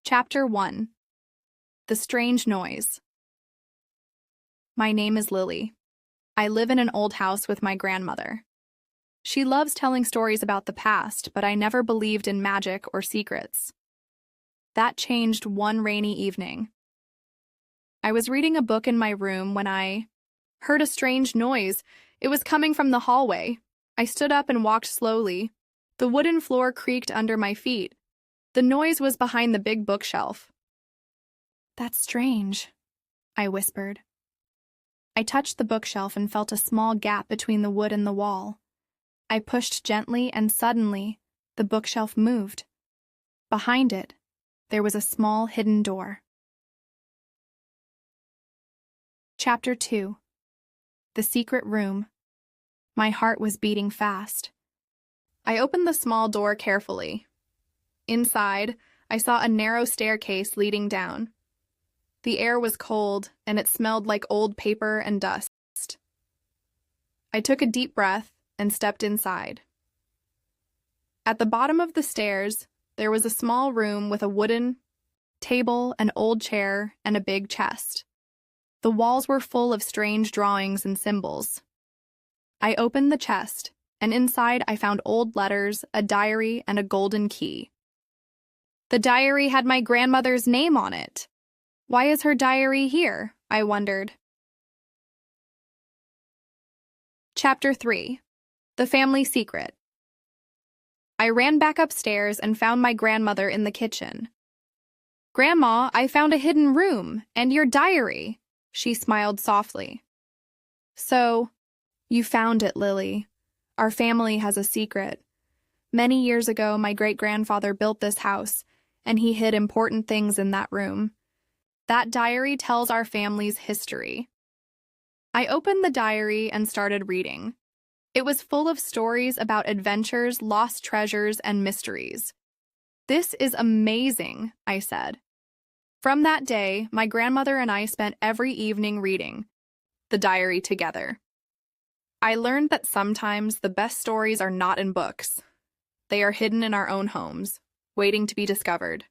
Chapter 1. The Strange Noise. My name is Lily. I live in an old house with my grandmother. She loves telling stories about the past, but I never believed in magic or secrets. That changed one rainy evening. I was reading a book in my room when I heard a strange noise. It was coming from the hallway. I stood up and walked slowly. The wooden floor creaked under my feet. The noise was behind the big bookshelf. "That's strange," I whispered. I touched the bookshelf and felt a small gap between the wood and the wall. I pushed gently and suddenly, the bookshelf moved. Behind it, there was a small hidden door. Chapter 2. The Secret Room. My heart was beating fast. I opened the small door carefully. Inside, I saw a narrow staircase leading down. The air was cold, and it smelled like old paper and dust. I took a deep breath and stepped inside. At the bottom of the stairs, there was a small room with a wooden table, an old chair, and a big chest. The walls were full of strange drawings and symbols. I opened the chest, and inside I found old letters, a diary, and a golden key. The diary had my grandmother's name on it. Why is her diary here? I wondered. Chapter 3. The Family Secret. I ran back upstairs and found my grandmother in the kitchen. "Grandma, I found a hidden room and your diary," she smiled softly. "So, you found it, Lily. Our family has a secret. Many years ago, my great-grandfather built this house, and he hid important things in that room. That diary tells our family's history." I opened the diary and started reading. It was full of stories about adventures, lost treasures, and mysteries. "This is amazing," I said. From that day, my grandmother and I spent every evening reading the diary together. I learned that sometimes the best stories are not in books. They are hidden in our own homes, waiting to be discovered.